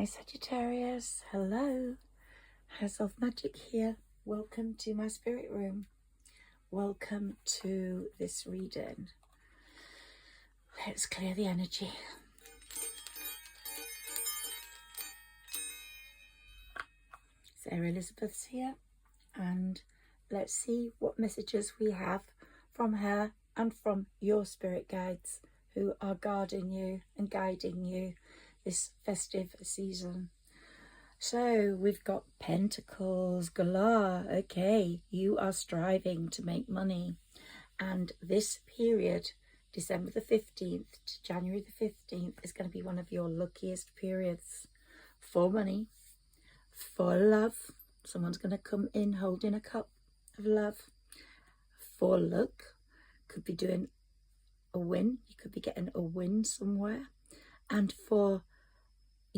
Hi Sagittarius, hello, Higherself Magic here. Welcome to my spirit room. Welcome to this reading. Let's clear the energy. Sarah Elizabeth's here, and let's see what messages we have from her and from your spirit guides who are guarding you and guiding you this festive season. So we've got Pentacles galore. Okay, you are striving to make money, and this period, December the 15th to January the 15th, is going to be one of your luckiest periods for money, for love. Someone's going to come in holding a cup of love. For luck, could be doing a win. You could be getting a win somewhere. And for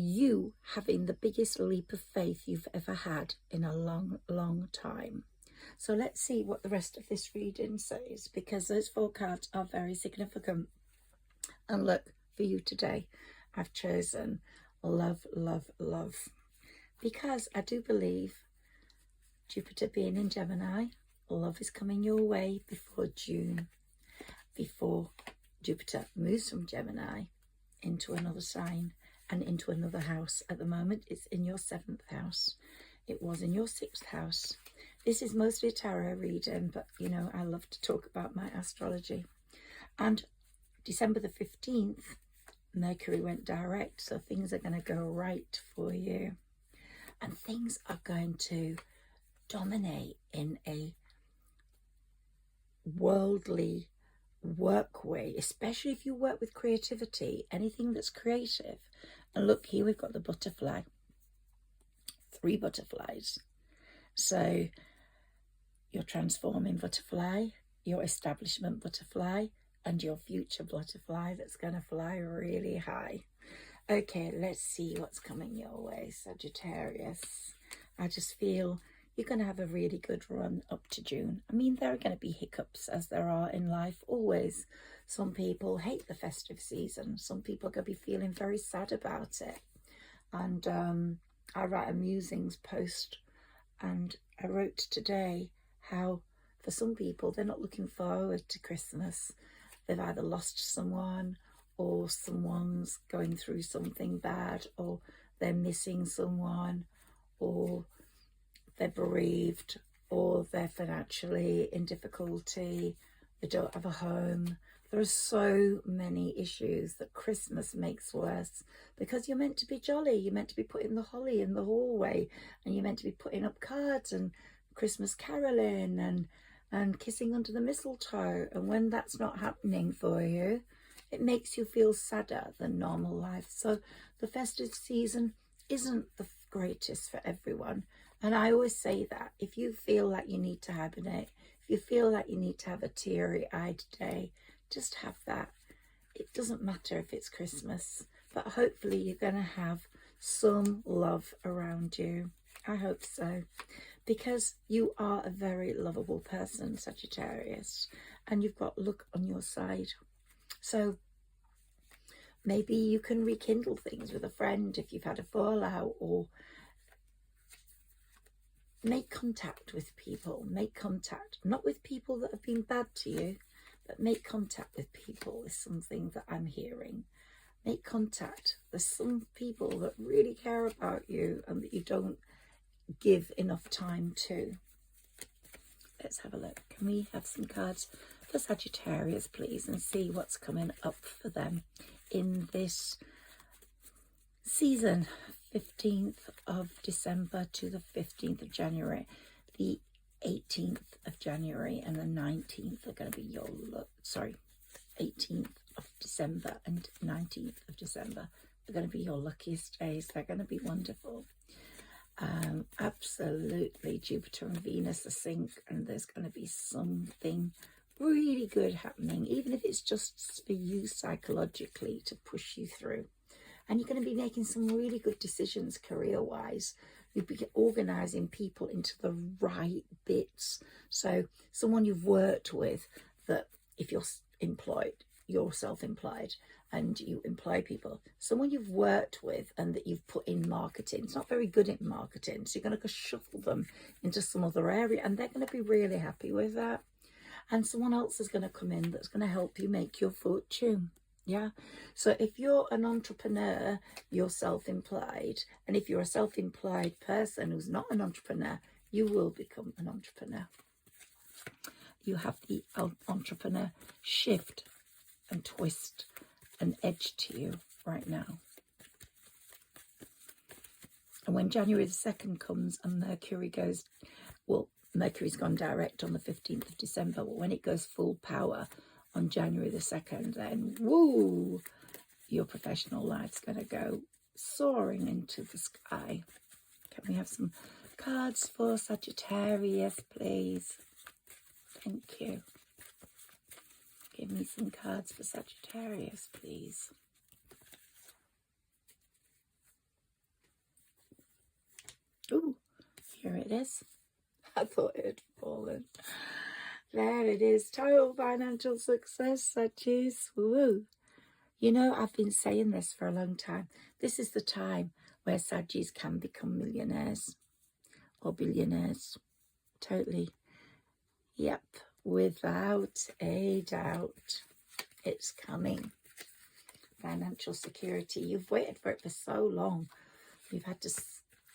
you having the biggest leap of faith you've ever had in a long, long time. So let's see what the rest of this reading says, because those 4 cards are very significant. And look, for you today, I've chosen love, love, love, because I do believe Jupiter being in Gemini, love is coming your way before June, before Jupiter moves from Gemini into another sign and into another house. At the moment, it's in your 7th house. It was in your 6th house. This is mostly a tarot reading, but you know, I love to talk about my astrology. And December the 15th, Mercury went direct, so things are going to go right for you. And things are going to dominate in a worldly work way, especially if you work with creativity, anything that's creative. And look, here we've got the butterfly, 3 butterflies. So your transforming butterfly, your establishment butterfly, and your future butterfly that's going to fly really high. Okay, let's see what's coming your way, Sagittarius. I just feel you're going to have a really good run up to June. I mean, there are going to be hiccups, as there are in life always. Some people hate the festive season. Some people are going to be feeling very sad about it. And I write a musings post, and I wrote today how for some people they're not looking forward to Christmas. They've either lost someone, or someone's going through something bad, or they're missing someone, or they're bereaved, or they're financially in difficulty, they don't have a home. There are so many issues that Christmas makes worse, because you're meant to be jolly, you're meant to be putting the holly in the hallway, and you're meant to be putting up cards and Christmas caroling and kissing under the mistletoe. And when that's not happening for you, it makes you feel sadder than normal life. So the festive season isn't the greatest for everyone. And I always say that if you feel like you need to hibernate, if you feel like you need to have a teary-eyed day, just have that. It doesn't matter if it's Christmas, but hopefully you're going to have some love around you. I hope so, because you are a very lovable person, Sagittarius, and you've got luck on your side. So maybe you can rekindle things with a friend if you've had a fallout, or make contact with people. Make contact, not with people that have been bad to you, but make contact with people is something that I'm hearing. Make contact. There's some people that really care about you and that you don't give enough time to. Let's have a look. Can we have some cards for Sagittarius, please, and see what's coming up for them in this season, 15th of December to the 15th of January. The 18th of January and the 19th are going to be your luck. Sorry, 18th of December and 19th of December are going to be your luckiest days. They're going to be wonderful. Absolutely, Jupiter and Venus are sync, and there's going to be something really good happening, even if it's just for you psychologically to push you through. And you're going to be making some really good decisions career-wise. You'll be organising people into the right bits. So someone you've worked with, that if you're employed, you're self-employed, and you employ people, someone you've worked with and that you've put in marketing. It's not very good at marketing, so you're going to go shuffle them into some other area, and they're going to be really happy with that. And someone else is going to come in that's going to help you make your fortune. Yeah. So if you're an entrepreneur, you're self-employed. And if you're a self-employed person who's not an entrepreneur, you will become an entrepreneur. You have the entrepreneur shift and twist and edge to you right now. And when January the 2nd comes and Mercury goes, well, Mercury's gone direct on the 15th of December, but when it goes full power on January the 2nd, then woo, your professional life's going to go soaring into the sky. Can we have some cards for Sagittarius, please? Thank you. Give me some cards for Sagittarius, please. Ooh, here it is. I thought it had fallen. There it is. Total financial success, Saggies. Woo. You know, I've been saying this for a long time. This is the time where Saggies can become millionaires or billionaires. Totally. Yep. Without a doubt. It's coming. Financial security. You've waited for it for so long. You've had to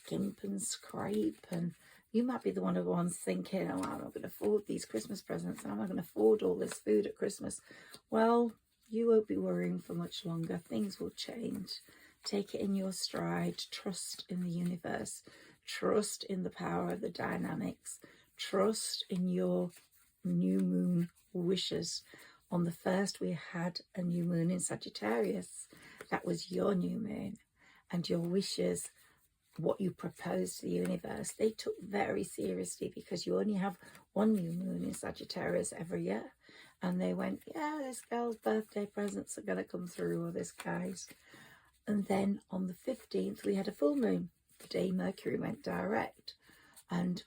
skimp and scrape, and you might be the ones thinking, oh, I'm not going to afford these Christmas presents, and I'm not going to afford all this food at Christmas. Well, you won't be worrying for much longer. Things will change. Take it in your stride. Trust in the universe. Trust in the power of the dynamics. Trust in your new moon wishes. On the 1st, we had a new moon in Sagittarius. That was your new moon. And your wishes, what you proposed to the universe, they took very seriously, because you only have one new moon in Sagittarius every year. And they went, yeah, this girl's birthday presents are going to come through, or this guy's. And then on the 15th, we had a full moon, the day Mercury went direct. And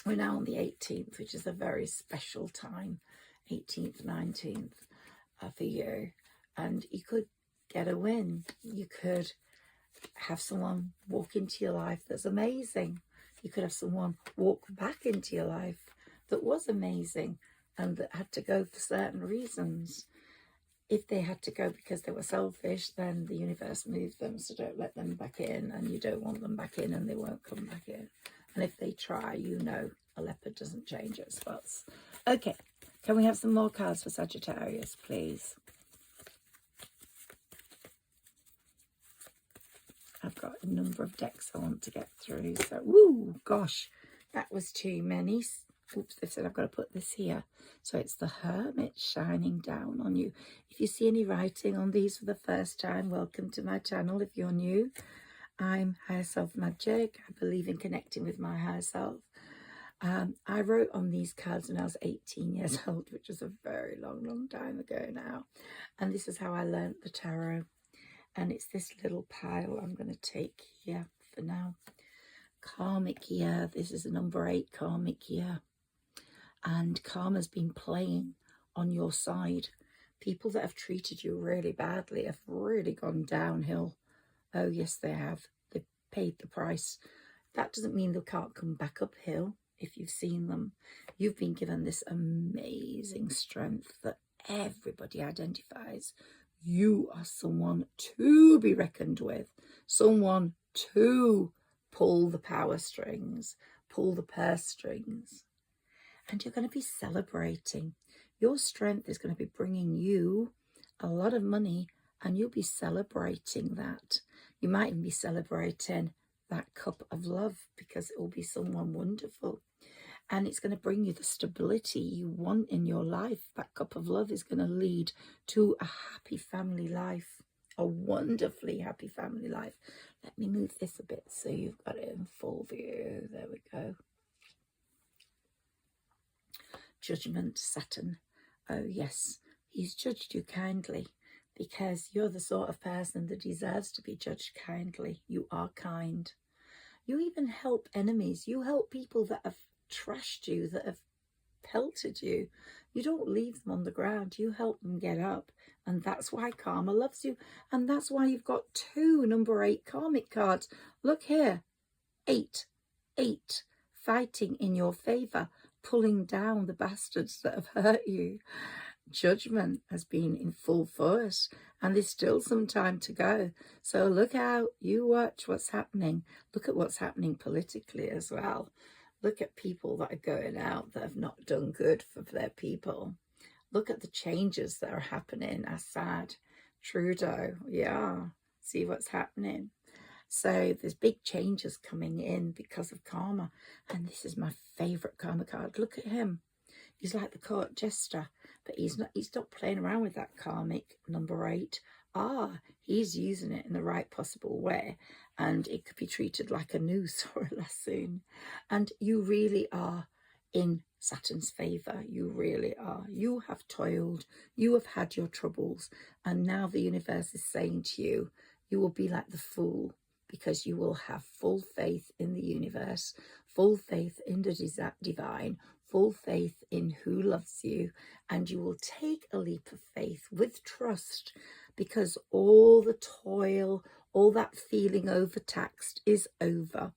we're now on the 18th, which is a very special time, 18th, 19th for you. And you could get a win. You could have someone walk into your life that's amazing. You could have someone walk back into your life that was amazing and that had to go for certain reasons. If they had to go because they were selfish, then the universe moved them, so don't let them back in, and you don't want them back in, and they won't come back in. And if they try, you know, a leopard doesn't change its spots. Okay, can we have some more cards for Sagittarius, please? I've got a number of decks I want to get through. So, woo, gosh, that was too many. Oops, they said I've got to put this here. So it's the Hermit shining down on you. If you see any writing on these for the first time, welcome to my channel. If you're new, I'm Higherself Magic. I believe in connecting with my higher self. I wrote on these cards when I was 18 years old, which is a very long time ago now. And this is how I learned the tarot. And it's this little pile I'm going to take here for now. Karmic year. This is a number 8 karmic year. And karma's been playing on your side. People that have treated you really badly have really gone downhill. Oh, yes, they have. They've paid the price. That doesn't mean they can't come back uphill if you've seen them. You've been given this amazing strength that everybody identifies. You are someone to be reckoned with, someone to pull the power strings, pull the purse strings. And you're going to be celebrating. Your strength is going to be bringing you a lot of money, and you'll be celebrating that. You might even be celebrating that cup of love, because it will be someone wonderful. And it's going to bring you the stability you want in your life. That cup of love is going to lead to a happy family life, a wonderfully happy family life. Let me move this a bit so you've got it in full view. There we go. Judgment, Saturn. Oh, yes, he's judged you kindly, because you're the sort of person that deserves to be judged kindly. You are kind. You even help enemies. You help people that have trashed you, that have pelted you. You don't leave them on the ground. You help them get up. And that's why karma loves you. And that's why you've got 2 number 8 karmic cards. Look here. 8. 8. Fighting in your favor. Pulling down the bastards that have hurt you. Judgment has been in full force. And there's still some time to go. So look out. You watch what's happening. Look at what's happening politically as well. Look at people that are going out that have not done good for their people. Look at the changes that are happening. Assad, Trudeau, yeah, see what's happening. So there's big changes coming in because of karma. And this is my favourite karma card. Look at him. He's like the court jester, but he's not playing around with that karmic number 8. He's using it in the right possible way, and it could be treated like a noose or a lasso. And you really are in Saturn's favour. You really are. You have toiled, you have had your troubles, and now the universe is saying to you, you will be like the fool, because you will have full faith in the universe, full faith in the divine, full faith in who loves you, and you will take a leap of faith with trust, because all the toil, all that feeling overtaxed is over.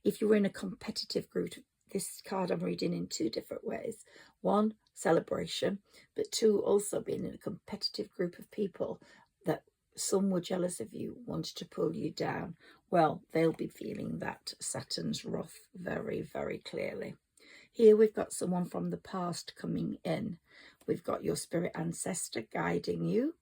If you're in a competitive group, this card I'm reading in 2 different ways. 1, celebration, but 2, also being in a competitive group of people that some were jealous of you, wanted to pull you down. Well, they'll be feeling that Saturn's wrath very, very clearly. Here we've got someone from the past coming in. We've got your spirit ancestor guiding you,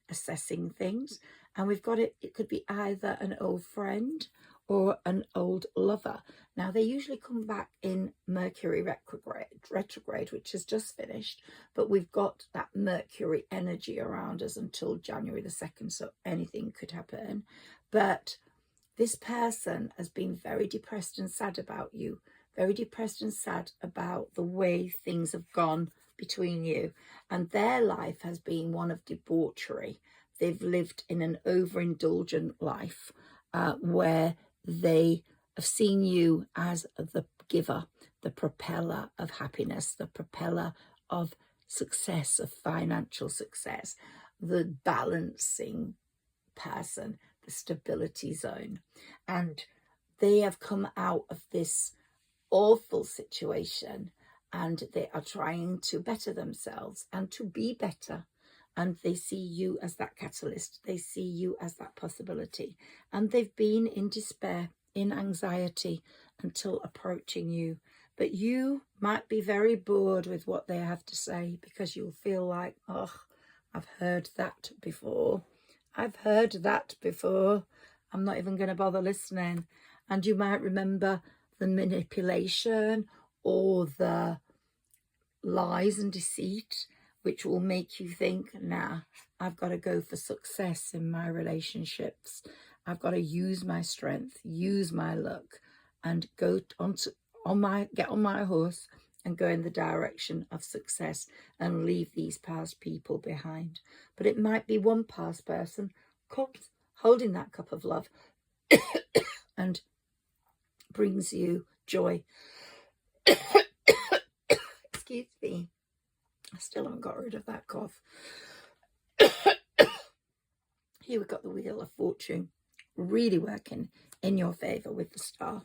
assessing things, and we've got it could be either an old friend or an old lover. Now they usually come back in Mercury retrograde, which has just finished, but we've got that Mercury energy around us until January the 2nd, so anything could happen. But this person has been very depressed and sad about you, very depressed and sad about the way things have gone between you, and their life has been one of debauchery. They've lived in an overindulgent life where they have seen you as the giver, the propeller of happiness, the propeller of success, of financial success, the balancing person, the stability zone. And they have come out of this awful situation, and they are trying to better themselves and to be better. And they see you as that catalyst. They see you as that possibility. And they've been in despair, in anxiety until approaching you. But you might be very bored with what they have to say, because you'll feel like, oh, I've heard that before. I've heard that before. I'm not even going to bother listening. And you might remember the manipulation or the lies and deceit, which will make you think, nah, I've got to go for success in my relationships. I've got to use my strength, use my luck, and go get on my horse and go in the direction of success and leave these past people behind. But it might be one past person comes holding that cup of love and brings you joy. Excuse me. I still haven't got rid of that cough. Here we've got the Wheel of Fortune really working in your favour with the star.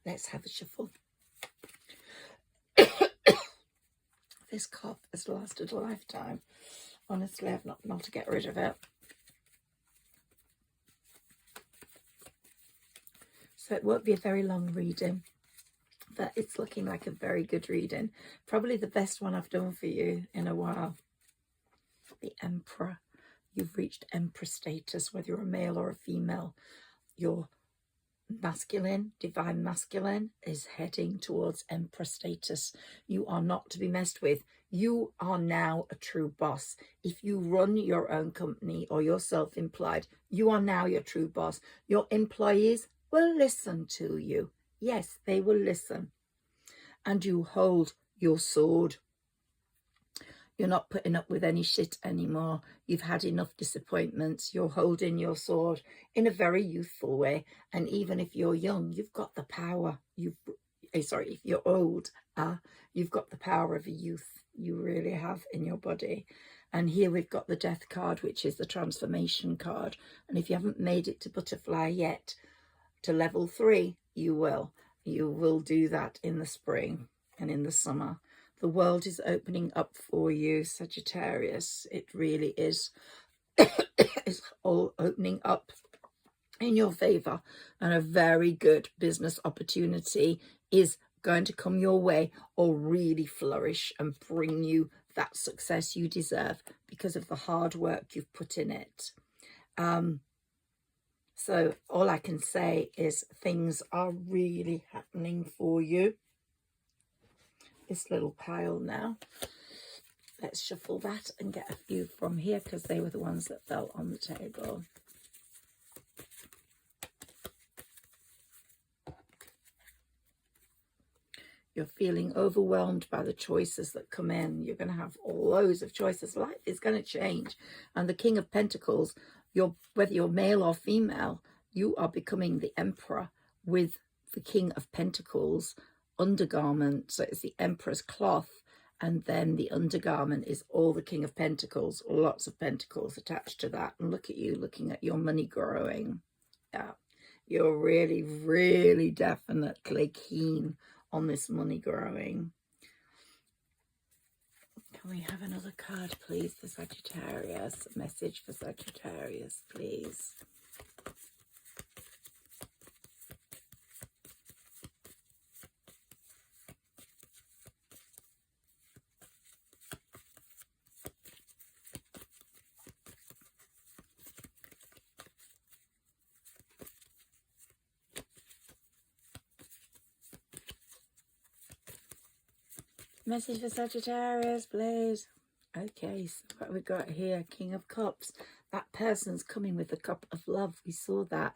Let's have a shuffle. This cough has lasted a lifetime. Honestly, I've not been able to get rid of it. So it won't be a very long reading, but it's looking like a very good reading. Probably the best one I've done for you in a while. The Emperor. You've reached Emperor status, whether you're a male or a female. Your masculine, divine masculine, is heading towards Emperor status. You are not to be messed with. You are now a true boss. If you run your own company or you're self-employed, you are now your true boss. Your employees will listen to you. Yes, they will listen. And you hold your sword. You're not putting up with any shit anymore. You've had enough disappointments. You're holding your sword in a very youthful way. And even if you're young, you've got the power. sorry, if you're old, you've got the power of a youth. You really have in your body. And here we've got the death card, which is the transformation card. And if you haven't made it to butterfly yet, to level 3, you will. You will do that in the spring and in the summer. The world is opening up for you, Sagittarius. It really is. It's all opening up in your favor, and a very good business opportunity is going to come your way or really flourish and bring you that success you deserve because of the hard work you've put in it. So all I can say is things are really happening for you. This little pile now, let's shuffle that and get a few from here because they were the ones that fell on the table. You're feeling overwhelmed by the choices that come in. You're going to have loads of choices. Life is going to change. And the King of Pentacles, whether you're male or female, you are becoming the Emperor with the King of Pentacles undergarment. So it's the Emperor's cloth. And then the undergarment is all the King of Pentacles. Lots of pentacles attached to that. And look at you looking at your money growing. Yeah, you're really, really definitely keen on this money growing. Can we have another card, please, for Sagittarius? A message for Sagittarius, please. Message for Sagittarius, please. Okay, so what we got here, King of Cups. That person's coming with the cup of love. We saw that.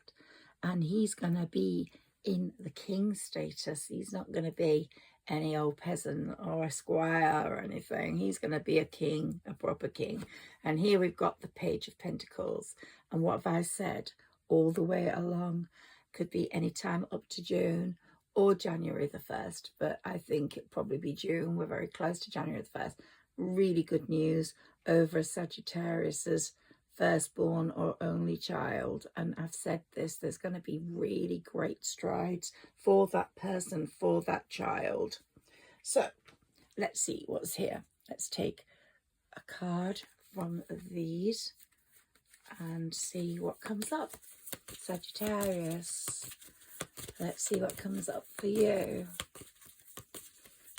And he's going to be in the king status. He's not going to be any old peasant or a squire or anything. He's going to be a king, a proper king. And here we've got the Page of Pentacles. And what have I said? All the way along. Could be any time up to June or January the 1st, but I think it'll probably be June. We're very close to January the 1st. Really good news over Sagittarius's firstborn or only child. And I've said this, there's going to be really great strides for that person, for that child. So let's see what's here. Let's take a card from these and see what comes up. Sagittarius. Let's see what comes up for you.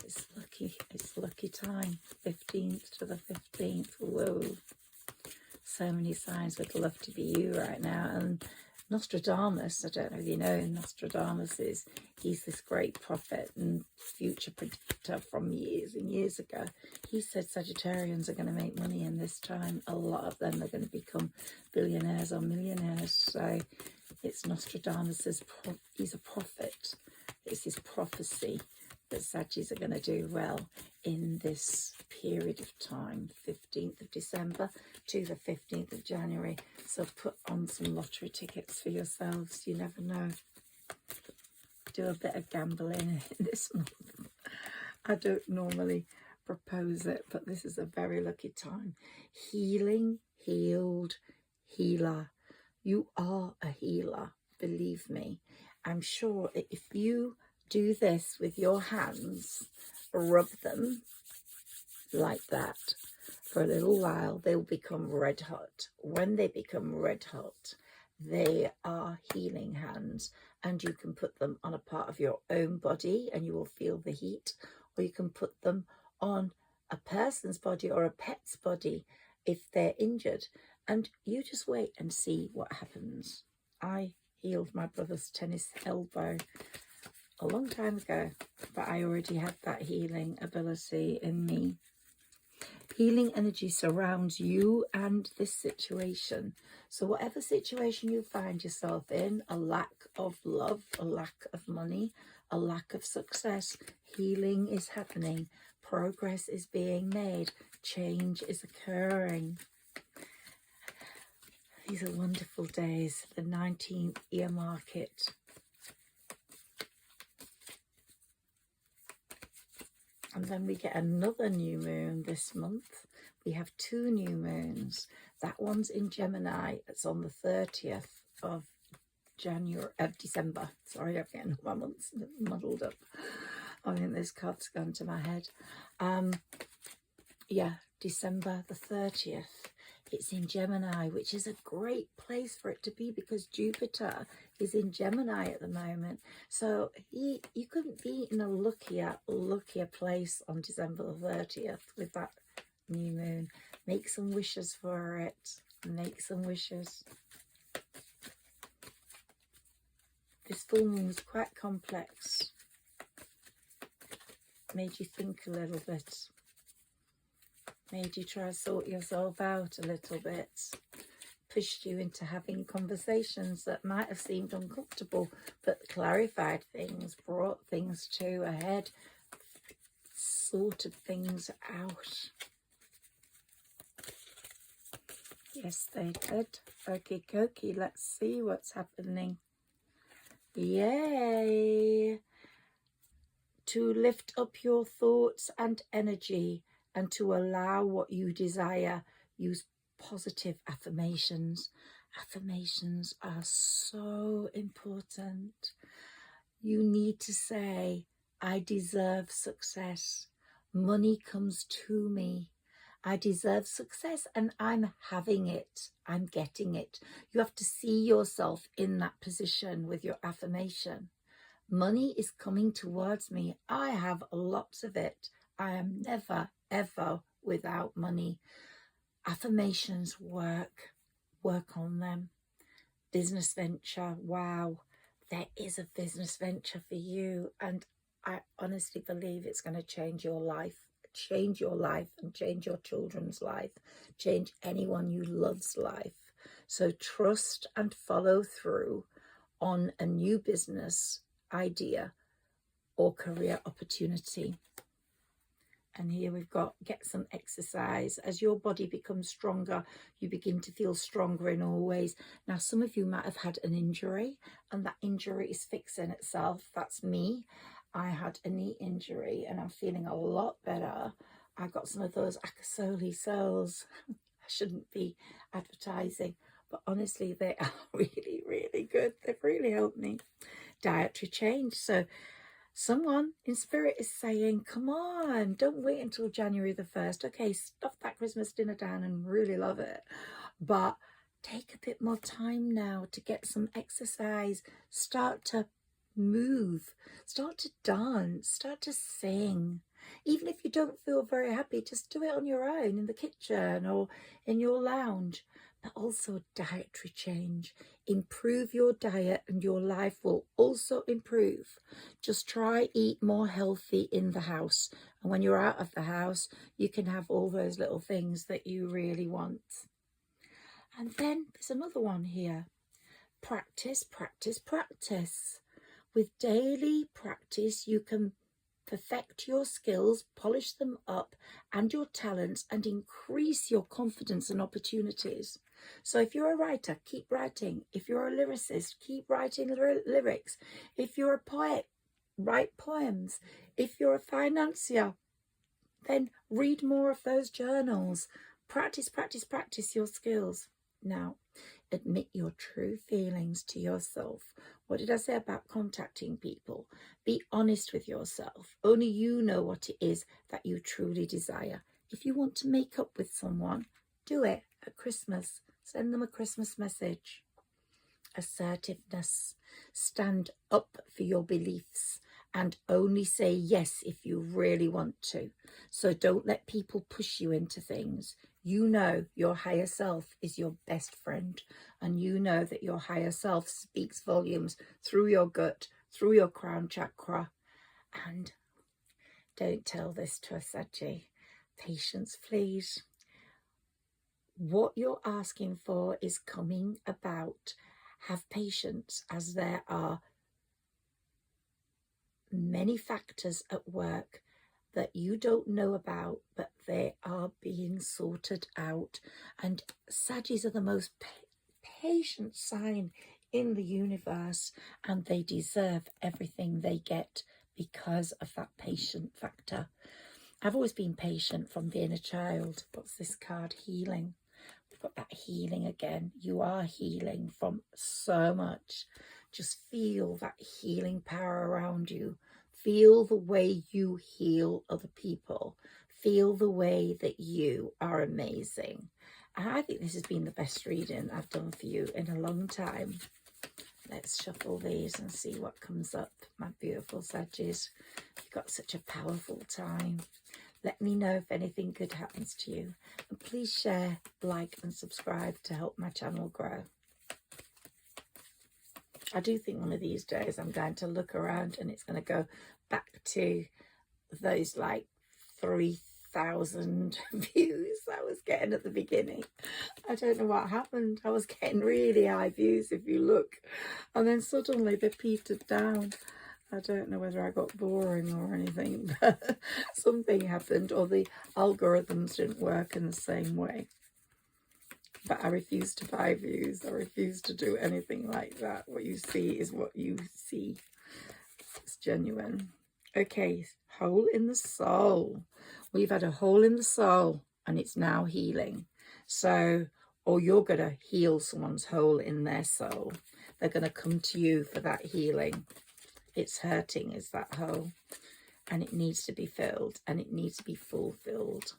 It's lucky time. 15th to the 15th. Whoa. So many signs would love to be you right now. And Nostradamus, I don't know if you know who Nostradamus is. He's this great prophet and future predictor from years and years ago. He said Sagittarians are going to make money in this time. A lot of them are going to become billionaires or millionaires. So it's Nostradamus's, he's a prophet. It's his prophecy that Saggies are going to do well in this period of time, 15th of December to the 15th of January. So put on some lottery tickets for yourselves. You never know. Do a bit of gambling this month. I don't normally propose it, but this is a very lucky time. Healing, healed, healer. You are a healer, believe me. I'm sure if you do this with your hands, rub them like that for a little while, they'll become red hot. When they become red hot, they are healing hands, and you can put them on a part of your own body and you will feel the heat, or you can put them on a person's body or a pet's body if they're injured, and you just wait and see what happens. I healed my brother's tennis elbow a long time ago, but I already had that healing ability in me. Healing energy surrounds you and this situation. So whatever situation you find yourself in, a lack of love, a lack of money, a lack of success, healing is happening. Progress is being made. Change is occurring. These are wonderful days. The 19th, earmark it. And then we get another new moon this month. We have 2 new moons. That one's in Gemini. It's on the 30th of December. Sorry, I'm getting my months muddled up. I mean, this card's gone to my head. Yeah, December the 30th. It's in Gemini, which is a great place for it to be because Jupiter is in Gemini at the moment. So you couldn't be in a luckier place on December the 30th with that new moon. Make some wishes for it. Make some wishes. This full moon was quite complex. Made you think a little bit. Made you try to sort yourself out a little bit. Pushed you into having conversations that might have seemed uncomfortable, but clarified things, brought things to a head, sorted things out. Yes, they did. Okie dokie, let's see what's happening. Yay! To lift up your thoughts and energy, and to allow what you desire, use positive affirmations. Affirmations are so important. You need to say, I deserve success. Money comes to me. I deserve success and I'm having it. I'm getting it. You have to see yourself in that position with your affirmation. Money is coming towards me. I have lots of it. I am never, ever without money. Affirmations work. Work on them. Business venture. Wow. There is a business venture for you. And I honestly believe it's going to change your life. Change your life and change your children's life. Change anyone you love's life. So trust and follow through on a new business idea or career opportunity. And here we've got, get some exercise. As your body becomes stronger, you begin to feel stronger in all ways. Now, some of you might have had an injury and that injury is fixing itself. That's me. I had a knee injury and I'm feeling a lot better. I got some of those Akasoli cells. I shouldn't be advertising, but honestly, they are really, really good. They've really helped me. Dietary change. So someone in spirit is saying, come on, don't wait until January the 1st. Okay, stuff that Christmas dinner down and really love it. But take a bit more time now to get some exercise. Start to move. Start to dance. Start to sing. Even if you don't feel very happy, just do it on your own in the kitchen or in your lounge. But also dietary change. Improve your diet and your life will also improve. Just try eat more healthy in the house. And when you're out of the house, you can have all those little things that you really want. And then there's another one here. Practice, practice, practice. With daily practice, you can perfect your skills, polish them up and your talents and increase your confidence and opportunities. So if you're a writer, keep writing. If you're a lyricist, keep writing lyrics. If you're a poet, write poems. If you're a financier, then read more of those journals. Practice, practice, practice your skills. Now, admit your true feelings to yourself. What did I say about contacting people? Be honest with yourself. Only you know what it is that you truly desire. If you want to make up with someone, do it at Christmas. Send them a Christmas message. Assertiveness. Stand up for your beliefs and only say yes if you really want to. So don't let people push you into things. You know your higher self is your best friend, and you know that your higher self speaks volumes through your gut, through your crown chakra. And don't tell this to a Saggy. Patience, please. What you're asking for is coming about. Have patience, as there are many factors at work that you don't know about, but they are being sorted out. And Saggies are the most patient sign in the universe, and they deserve everything they get because of that patient factor. I've always been patient from being a child. What's this card? Healing. We've got that healing again. You are healing from so much. Just feel that healing power around you. Feel the way you heal other people. Feel the way that you are amazing. And I think this has been the best reading I've done for you in a long time. Let's shuffle these and see what comes up, my beautiful Saggies. You've got such a powerful time. Let me know if anything good happens to you. And please share, like and subscribe to help my channel grow. I do think one of these days I'm going to look around and it's going to go back to those like 3,000 views I was getting at the beginning. I don't know what happened. I was getting really high views if you look. And then suddenly they petered down. I don't know whether I got boring or anything, but something happened, or the algorithms didn't work in the same way. But I refuse to buy views. I refuse to do anything like that. What you see is what you see. It's genuine. Okay, hole in the soul. We've had a hole in the soul and it's now healing. So, or you're going to heal someone's hole in their soul. They're going to come to you for that healing. It's hurting, is that hole, and it needs to be filled, and it needs to be fulfilled.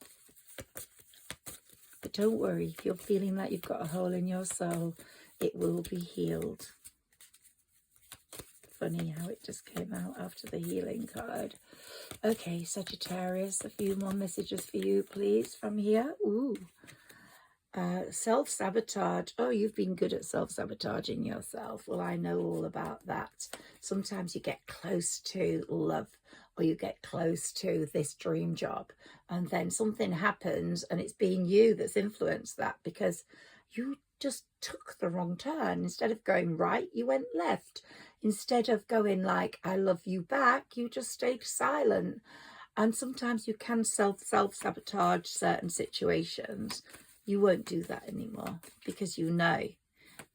But don't worry, if you're feeling like you've got a hole in your soul, it will be healed. Funny how it just came out after the healing card. Okay, Sagittarius, a few more messages for you, please, from here. Ooh. Self-sabotage. Oh, you've been good at self-sabotaging yourself. Well, I know all about that. Sometimes you get close to love, or you get close to this dream job, and then something happens and it's been you that's influenced that, because you just took the wrong turn. Instead of going right, you went left. Instead of going like, I love you back, you just stayed silent. And sometimes you can self-sabotage certain situations. You won't do that anymore, because you know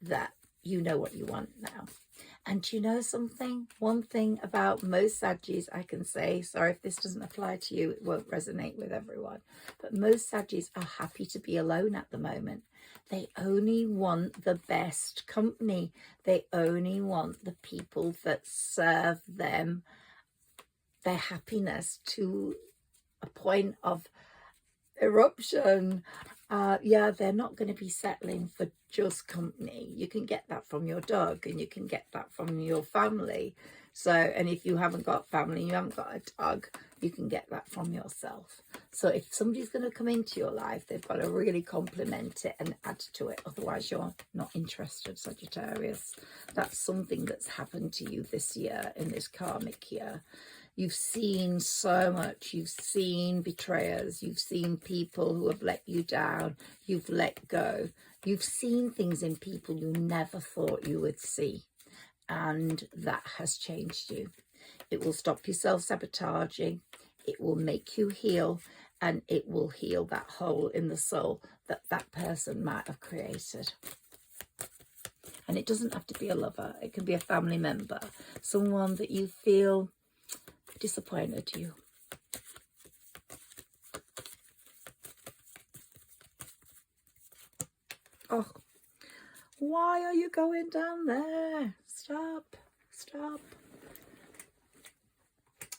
that you know what you want now. And you know something? One thing about most Saggies I can say, sorry if this doesn't apply to you, it won't resonate with everyone, but most Saggies are happy to be alone at the moment. They only want the best company. They only want the people that serve them, their happiness to a point of eruption. Yeah, they're not going to be settling for just company. You can get that from your dog, and you can get that from your family. So, and if you haven't got family, you haven't got a dog, you can get that from yourself. So if somebody's going to come into your life, they've got to really complement it and add to it. Otherwise, you're not interested, Sagittarius. That's something that's happened to you this year, in this karmic year. You've seen so much. You've seen betrayers. You've seen people who have let you down. You've let go. You've seen things in people you never thought you would see. And that has changed you. It will stop you self-sabotaging. It will make you heal. And it will heal that hole in the soul that that person might have created. And it doesn't have to be a lover. It can be a family member. Someone that you feel disappointed you. Oh, why are you going down there? Stop, stop.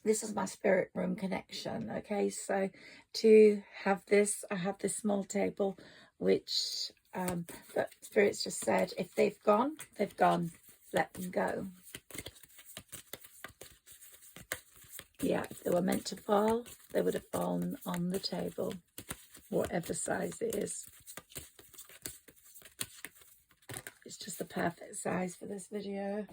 This is my spirit room connection. Okay, so to have this, I have this small table, which but spirits just said, if they've gone, they've gone. Let them go. Yeah, if they were meant to fall, they would have fallen on the table, whatever size it is. It's just the perfect size for this video.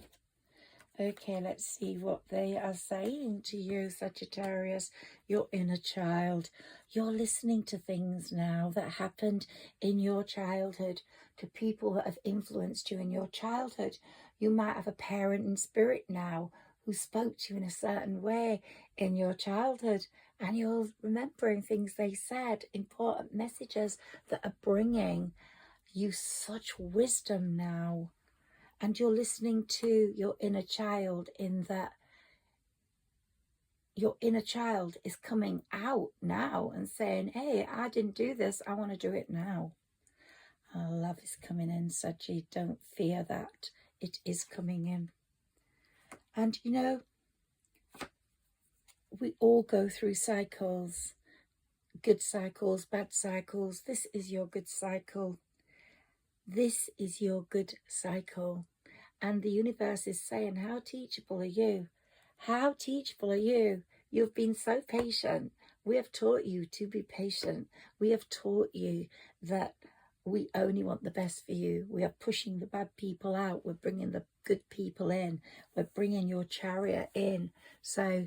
Okay, let's see what they are saying to you, Sagittarius, your inner child. You're listening to things now that happened in your childhood, to people that have influenced you in your childhood. You might have a parent in spirit now who spoke to you in a certain way in your childhood, and you're remembering things they said, important messages that are bringing you such wisdom now. And you're listening to your inner child in that your inner child is coming out now and saying, hey, I didn't do this, I want to do it now. Love is coming in, Saji. Don't fear that. It is coming in. And you know, we all go through cycles, good cycles, bad cycles. This is your good cycle. This is your good cycle. And the universe is saying, how teachable are you? How teachable are you? You've been so patient. We have taught you to be patient. We have taught you that we only want the best for you. We are pushing the bad people out. We're bringing the good people in. We're bringing your chariot in. So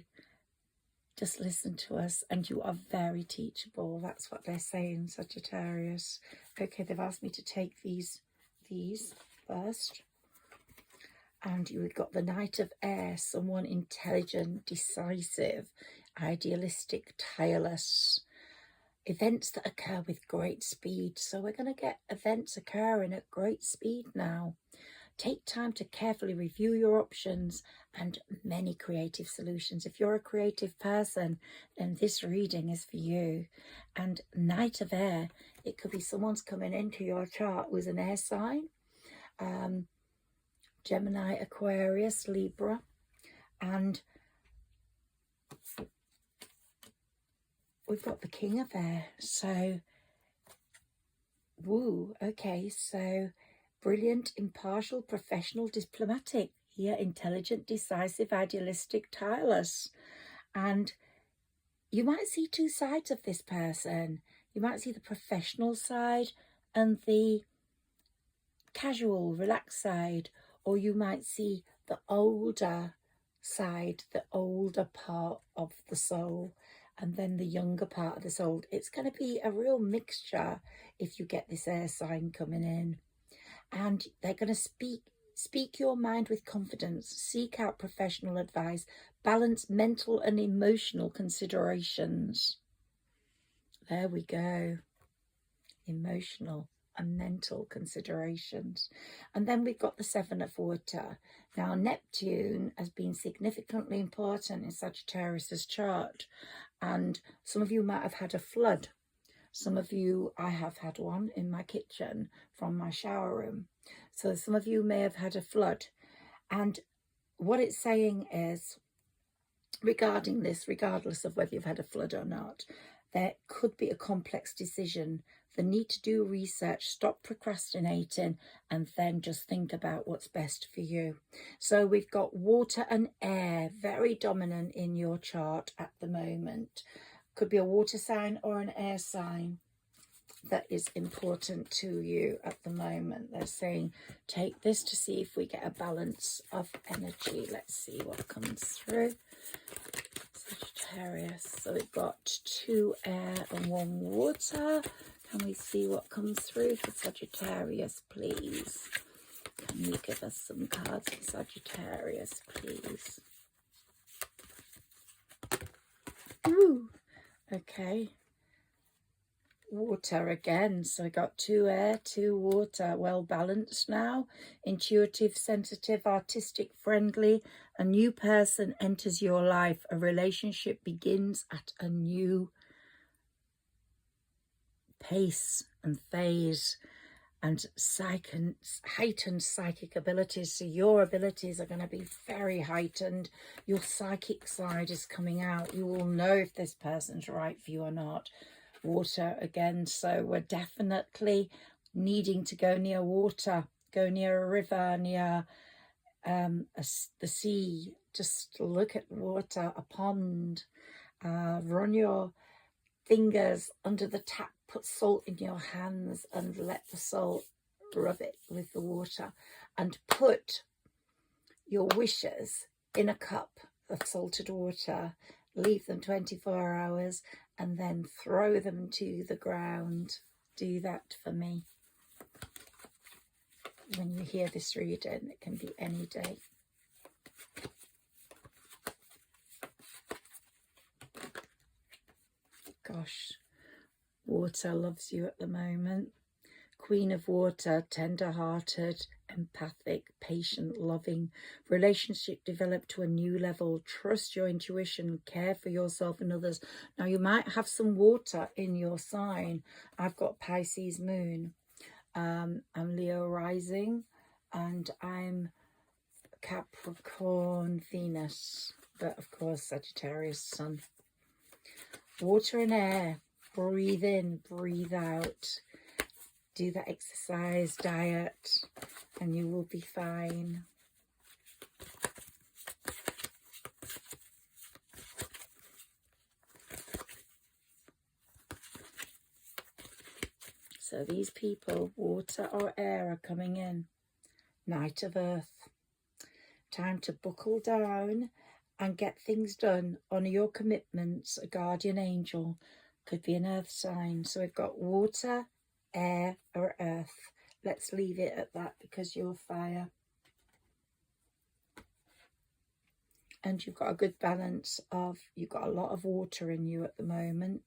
just listen to us, and you are very teachable. That's what they're saying, Sagittarius. Okay, they've asked me to take these first. And you've got the Knight of Air, someone intelligent, decisive, idealistic, tireless. Events that occur with great speed. So we're going to get events occurring at great speed now. Take time to carefully review your options and many creative solutions. If you're a creative person, then this reading is for you. And Knight of Air, it could be someone's coming into your chart with an air sign. Gemini, Aquarius, Libra. And we've got the King of Air. So, woo, okay, so brilliant, impartial, professional, diplomatic. Here, intelligent, decisive, idealistic, tireless. And you might see two sides of this person. You might see the professional side and the casual, relaxed side. Or you might see the older side, the older part of the soul, and then the younger part of the soul. It's going to be a real mixture if you get this air sign coming in. And they're going to speak your mind with confidence, seek out professional advice, balance mental and emotional considerations. There we go. Emotional and mental considerations. And then we've got the Seven of Water. Now, Neptune has been significantly important in Sagittarius's chart. And some of you might have had a flood. Some of you, I have had one in my kitchen from my shower room. So some of you may have had a flood. And what it's saying is, regarding this, regardless of whether you've had a flood or not, there could be a complex decision, the need to do research, stop procrastinating, and then just think about what's best for you. So we've got water and air, very dominant in your chart at the moment. Could be a water sign or an air sign that is important to you at the moment. They're saying, take this to see if we get a balance of energy. Let's see what comes through. Sagittarius. So we've got 2 air and 1 water. Can we see what comes through for Sagittarius, please? Can you give us some cards for Sagittarius, please? Ooh, okay. Water again. So we got 2 air, 2 water. Well balanced now. Intuitive, sensitive, artistic, friendly. A new person enters your life. A relationship begins at a new pace and phase, and heightened psychic abilities. So your abilities are going to be very heightened. Your psychic side is coming out. You will know if this person's right for you or not. Water again. So we're definitely needing to go near water, go near a river, near the sea. Just look at water, a pond. Run your fingers under the tap, put salt in your hands and let the salt rub it with the water, and put your wishes in a cup of salted water, leave them 24 hours and then throw them to the ground. Do that for me. When you hear this reading, it can be any day. Gosh, water loves you at the moment. Queen of Water, tender-hearted, empathic, patient, loving. Relationship developed to a new level. Trust your intuition. Care for yourself and others. Now, you might have some water in your sign. I've got Pisces moon. I'm Leo rising. And I'm Capricorn Venus. But, of course, Sagittarius sun. Water and air. Breathe in, breathe out. Do that exercise, diet, and you will be fine. So these people, water or air, are coming in. Knight of Earth. Time to buckle down and get things done. Honour your commitments. A guardian angel. Could be an earth sign. So we've got water, air or earth. Let's leave it at that because you're fire. And you've got a good balance of, you've got a lot of water in you at the moment.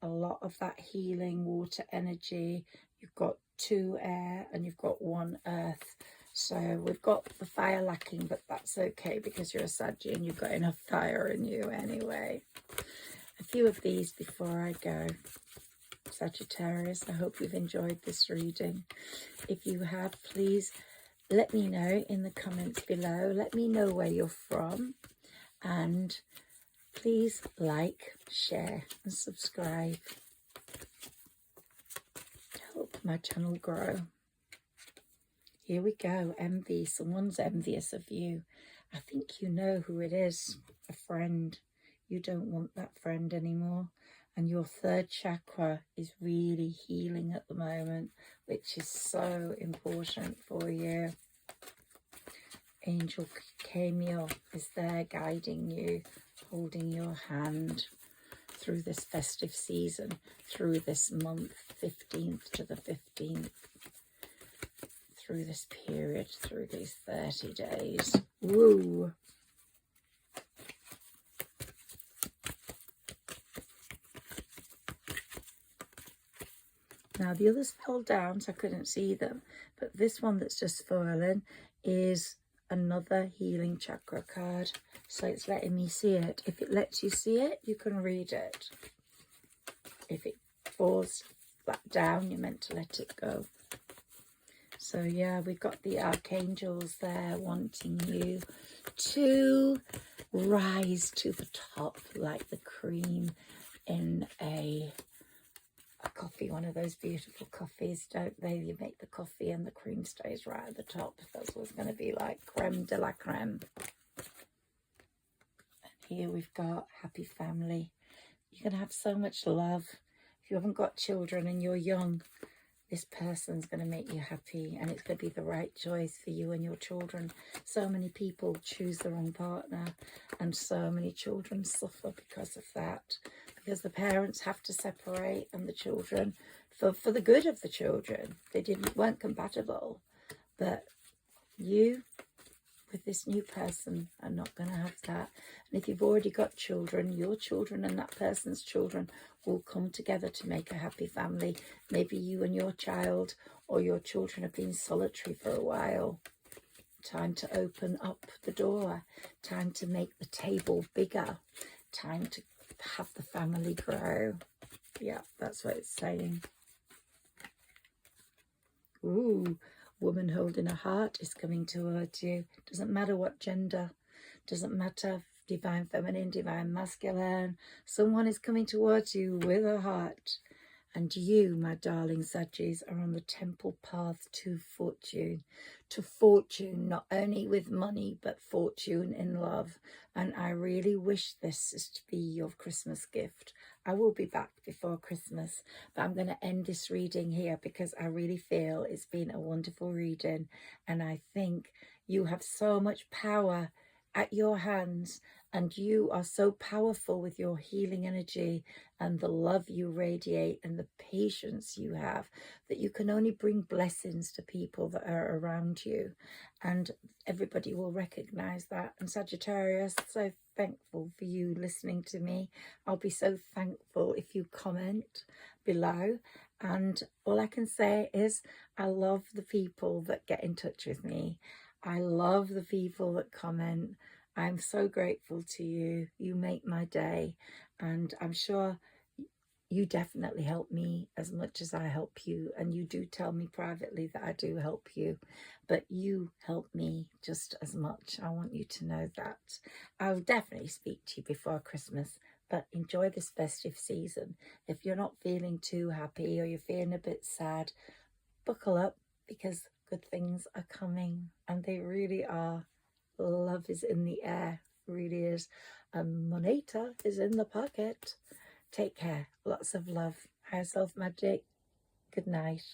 A lot of that healing water energy. You've got 2 air and you've got 1 earth. So we've got the fire lacking, but that's okay because you're a Saggy and you've got enough fire in you anyway. A few of these before I go. Sagittarius, I hope you've enjoyed this reading. If you have, please let me know in the comments below. Let me know where you're from. And please like, share and subscribe. Help my channel grow. Here we go. Envy. Someone's envious of you. I think you know who it is. A friend. You don't want that friend anymore. And your 3rd chakra is really healing at the moment, which is so important for you. Angel Cameo is there guiding you, holding your hand through this festive season, through this month, 15th to the 15th, through this period, through these 30 days. Woo! Now, the others fell down, so I couldn't see them. But this one that's just fallen is another healing chakra card. So it's letting me see it. If it lets you see it, you can read it. If it falls back down, you're meant to let it go. So, yeah, we've got the archangels there wanting you to rise to the top like the cream in a coffee, one of those beautiful coffees, don't they? You make the coffee and the cream stays right at the top. That's what it's going to be like, creme de la creme. And here we've got happy family. You're going to have so much love. If you haven't got children and you're young, this person's going to make you happy, and it's going to be the right choice for you and your children. So many people choose the wrong partner, and so many children suffer because of that. Because the parents have to separate, and the children, for the good of the children, they weren't compatible. But you, with this new person, are not going to have that. And if you've already got children, your children and that person's children will come together to make a happy family. Maybe you and your child or your children have been solitary for a while. Time to open up the door. Time to make the table bigger. Time to have the family grow. Yeah, that's what it's saying. Ooh, woman holding a heart is coming towards you. Doesn't matter what gender. Doesn't matter, divine feminine, divine masculine. Someone is coming towards you with a heart. And you, my darling Saggies, are on the temple path to fortune. To fortune, not only with money, but fortune in love. And I really wish this is to be your Christmas gift. I will be back before Christmas, but I'm going to end this reading here because I really feel it's been a wonderful reading. And I think you have so much power at your hands, and you are so powerful with your healing energy and the love you radiate and the patience you have, that you can only bring blessings to people that are around you, and everybody will recognize that. And Sagittarius, so thankful for you listening to me. I'll be so thankful if you comment below And all I can say is I love the people that get in touch with me. I love the people that comment. I'm so grateful to you. You make my day. And I'm sure you definitely help me as much as I help you. And you do tell me privately that I do help you. But you help me just as much. I want you to know that. I'll definitely speak to you before Christmas. But enjoy this festive season. If you're not feeling too happy or you're feeling a bit sad, buckle up because good things are coming, and they really are. Love is in the air, really is. And Moneta is in the pocket. Take care. Lots of love. Higher Self Magic. Good night.